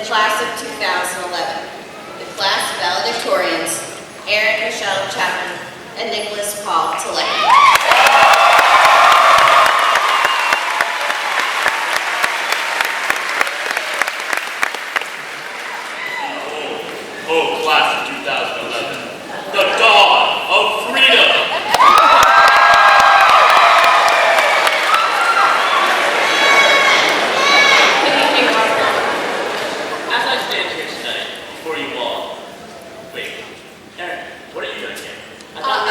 the class of 2011. The class of valedictorians, Erin Michelle Chapman and Nicholas Paul Tillet. Oh, class of 2011, the dawn of freedom. Good evening, Martha. As I stand here tonight before you all, wait, Erin, what are you doing here? I thought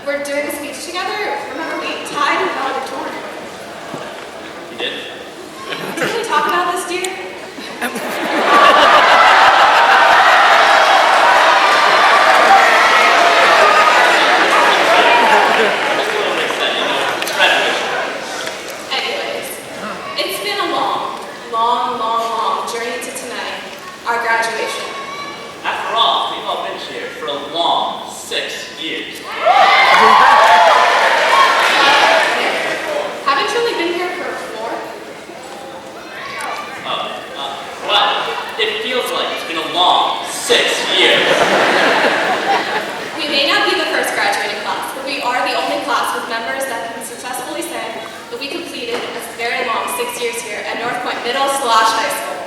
We're doing a speech together. Remember, we tied in valedictorian. you did? Didn't we talk about this, dear? Anyways, it's been a long journey to tonight, our graduation. After all, we've all been here for a long 6 years. Haven't you only been here for 4? Well, it feels like it's been a long 6 years. We may not be the first graduating class, but we are the only class with members that can successfully say that we completed a very long 6 years here at North Point Middle/High School.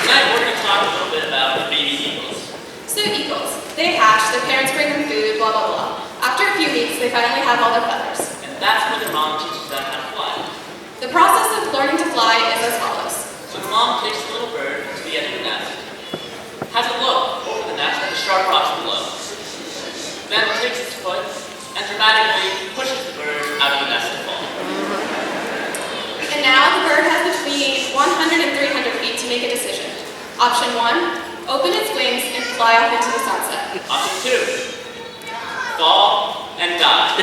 Tonight we're going to talk a little bit about the baby eagles. So eagles, they hatch, their parents bring them food, blah blah blah. After a few weeks, they finally have all their feathers. And that's where the mom teaches them how to fly. The process of learning to fly is as follows. So the mom takes the little bird to the edge of the nest, has it look over the nest at the sharp rocks below, then takes its foot and dramatically pushes the bird out of the nest to fall. And now the bird has between 100 and 300 feet to make a decision. Option 1, open its wings and fly off into the sunset. Option 2, fall and die.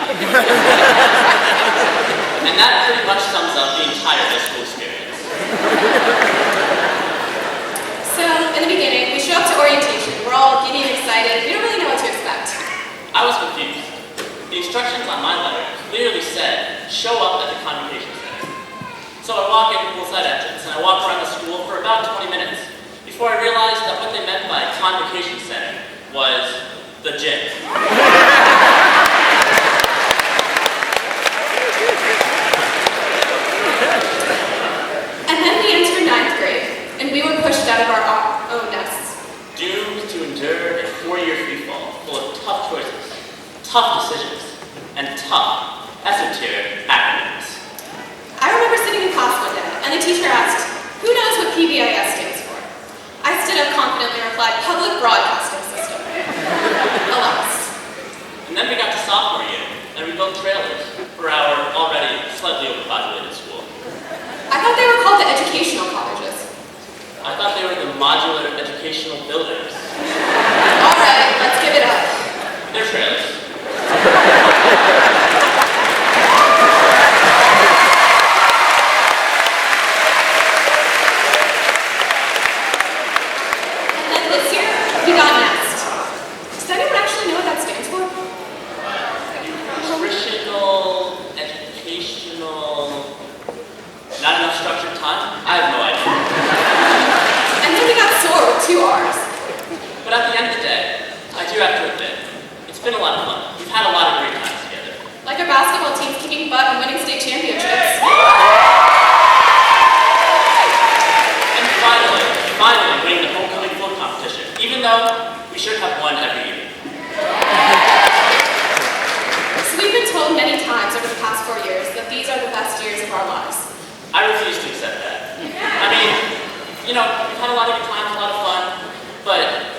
And that pretty much sums up the entire high school experience. So, in the beginning, we show up to orientation. We're all giddy and excited. We don't really know what to expect. I was confused. The instructions on my letter clearly said, show up at the convocation center. So I walk in the poolside entrance and I walk around the school for about 20 minutes before I realized that what they meant by convocation center was the gym. And then we entered 9th grade, and we were pushed out of our own nests. Doomed to endure a 4-year free fall full of tough choices, tough decisions, and tough, esoteric acronyms. I remember sitting in class one day, and the teacher asked, who knows what PBIS stands for? I stood up confidently and replied, Public Broadcasting System. Alas. And then we got to sophomore year, and we built trailers for our already slightly overpopulated school. I thought they were called the educational colleges. I thought they were the modular educational builders. All right, let's give it up. They're trailers. And then this year, we got NEST. Does anyone actually know what that stands for? Nutritional, educational, not enough structured time? I have no idea. And then we got SOAR with 2 R's. But at the end of the day, I do have to admit, it's been a lot of fun. We've had a lot of great times together. Like our basketball teams kicking butt and winning state championships. And finally winning the homecoming float competition, even though we should have won every year. So we've been told many times over the past 4 years that these are the best years of our lives. I refuse to accept that. I mean, you know, we've had a lot of good times, a lot of fun, but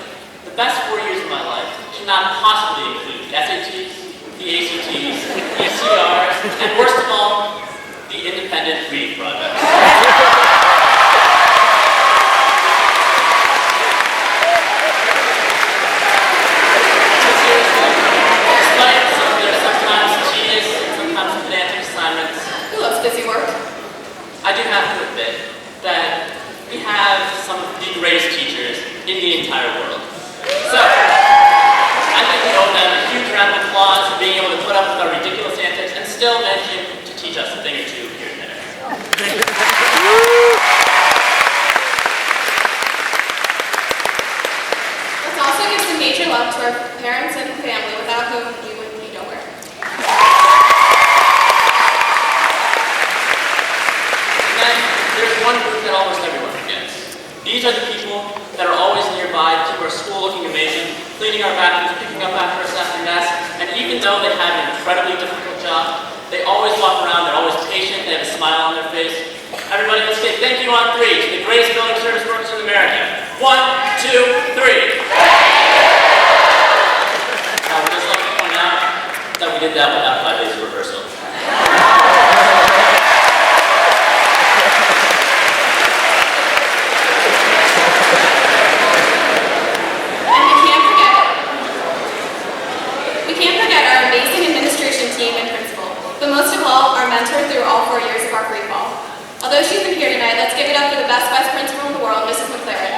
the best 4 years of my life cannot possibly include the SATs, the ACTs, the CRs, and worst of all, the independent reading project. Despite some of their sometimes tedious and sometimes pedantic assignments, Who loves busy work? I do have to admit that we have some of the greatest teachers in the entire world. So, I think we owe them a huge round of applause for being able to put up with our ridiculous antics and still managing to teach us a thing or two here and there. Let's also give some major love to our parents and family, without whom we wouldn't be nowhere. And then there's one group that almost everyone forgets. These are the people that are always nearby to keep our school looking amazing, cleaning our bathrooms, picking up after us after mess, and even though they have an incredibly difficult job, they always walk around, they're always patient, they have a smile on their face. Everybody, let's say thank you on 3 to the greatest building service workers in America. 1, 2, 3. Now, we'd just like to point out that we did that without 5 days of rehearsal. And we can't forget our amazing administration team and principal, but most of all, our mentor through all 4 years of our free fall. Although she's been here tonight, let's give it up for the best vice principal in the world, Mrs. McLaren.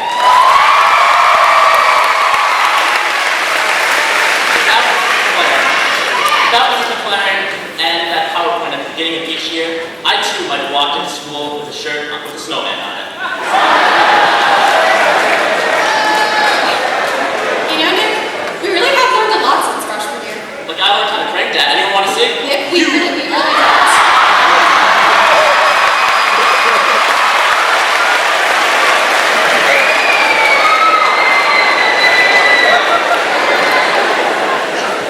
Without Mrs. McLaren and that PowerPoint at the beginning of each year, I too might have walked into school with a shirt with a snowman on it. You know, Nick, we really have learned a lot since freshman year. Like I learned how to crank that. Anyone want to see? Nick, we really have.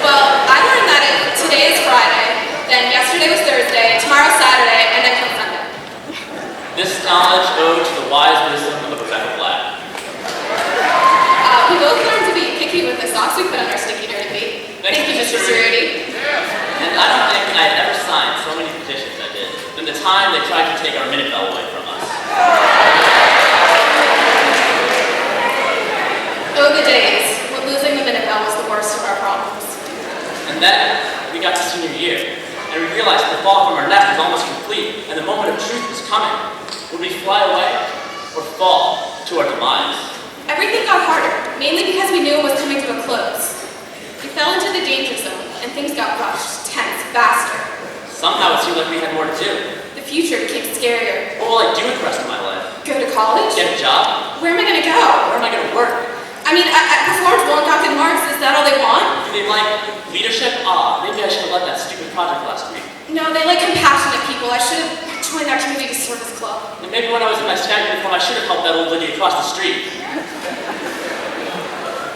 Well, I learned that today is Friday, then yesterday was Thursday, tomorrow's Saturday, and then comes Sunday. This knowledge owed to the wise wisdom of Rebecca Black. We both learned to be picky with the socks we put on our sticky dirty feet. Thank you, Mr. Cerruti. And I don't think I had ever signed so many petitions I did than the time they tried to take our minute bell away from us. Oh, the days when losing the minute bell was the worst of our problems. And then we got to senior year, and we realized the fall from our nest was almost complete, and the moment of truth was coming. Would we fly away or fall to our demise? Everything got harder, mainly because we knew it was coming to a close. We fell into the danger zone, and things got rushed, tense, faster. Somehow it seemed like we had more to do. The future became scarier. What will I do with the rest of my life? Go to college? Get a job? Where am I gonna go? Where am I going to work? I mean, I performed well and got good marks. Is that all they want? Do they like leadership? Maybe I should have led that stupid project last week. No, they like compassionate people. I should have joined that community service club. And maybe when I was in my staff uniform, I should have helped that old lady across the street.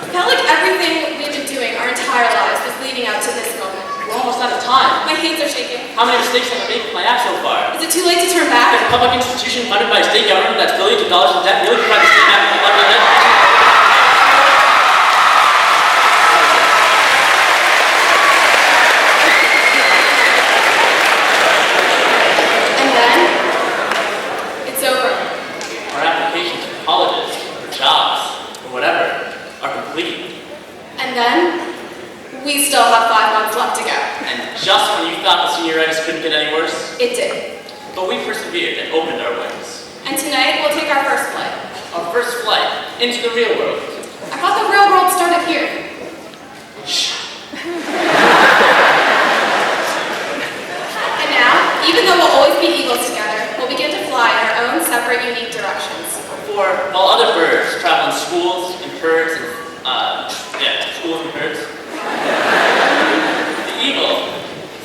It felt like everything we've been doing our entire lives was leading up to this moment. We're almost out of time. My hands are shaking. How many mistakes have I made with my app so far? Is it too late to turn back? If a public institution funded by a state government that's billions of dollars in debt really provide the state national level of education? And then, it's over. Our applications for colleges, for jobs, or whatever, are complete. And then, we still have 5 months left to go. And just when you thought the senioritis couldn't get any worse, It did. but we persevered and opened our wings. And tonight, we'll take our first flight. Our first flight into the real world. I thought the real world started here. And now, even though we'll always be eagles together, we'll begin to fly in our own separate, unique directions. For while other birds travel in schools and herds and schools and herds, the eagle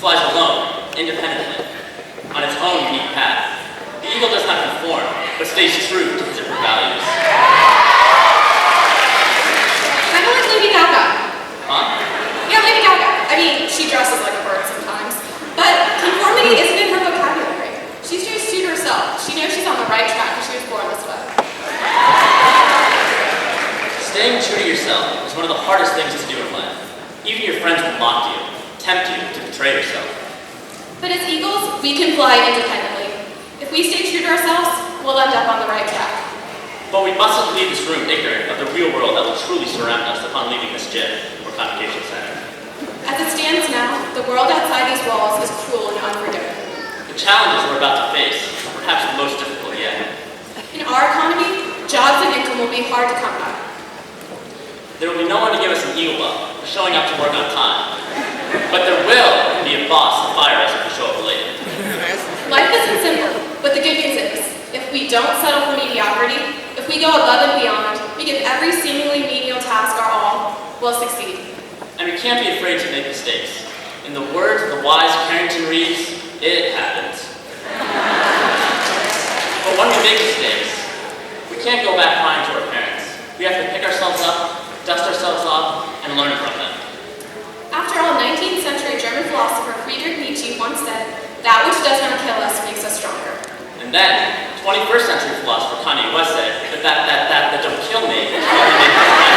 flies alone, independently, on its own unique path. The eagle does not conform, but stays true to its different values. Kind of like Lady Gaga. Huh? Yeah, Lady Gaga. I mean, she dresses like a bird sometimes. But conformity isn't in her vocabulary. She stays true to herself. She knows she's on the right track because she was born this way. Staying true to yourself is one of the hardest things to do in life. Even your friends will mock you, tempt you to betray yourself. But as eagles, we can fly independently. If we stay true to ourselves, we'll end up on the right track. But we mustn't leave this room ignorant of the real world that will truly surround us upon leaving this gym or convocation center. As it stands now, the world outside these walls is cruel and unforgiving. The challenges we're about to face are perhaps the most difficult yet. In our economy, jobs and income will be hard to come by. There will be no one to give us an eagle up for showing up to work on time. But there will be a boss to fire us if we show up late. Life isn't simple, but don't settle for mediocrity, if we go above and beyond, we give every seemingly menial task our all, we'll succeed. And we can't be afraid to make mistakes. In the words of the wise Carrington Reeves, it happens. But when we make mistakes, we can't go back crying to our parents. We have to pick ourselves up, dust ourselves off, and learn from them. After all, 19th century German philosopher Friedrich Nietzsche once said, "That which does not kill us makes us stronger." And then, 21st century philosopher Kanye West said that don't kill me is what we make me better.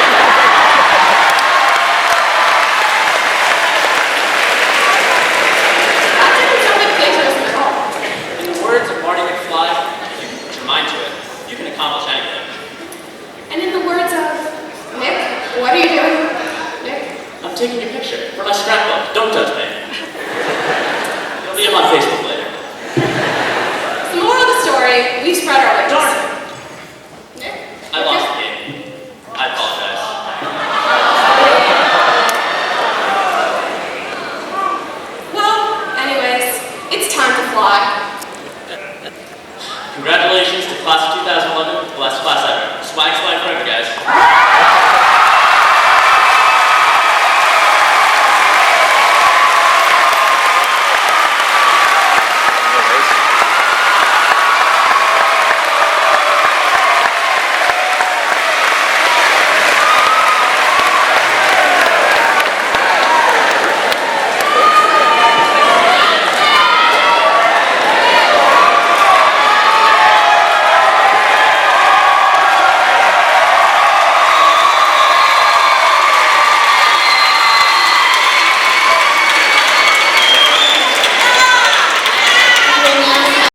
That didn't sound like plagiarism at all. In the words of Marty McFly, if you put your mind to it, you can accomplish anything. And in the words of Nick, what are you doing? Nick? I'm taking your picture for my scrapbook. Don't judge me. You'll be on Facebook later. The moral of the story, we spread our wings. Darn. Nick? I lost the game. I apologize. Well, anyways, it's time to fly. Congratulations to class of 2011, the best class ever. Swag forever, guys.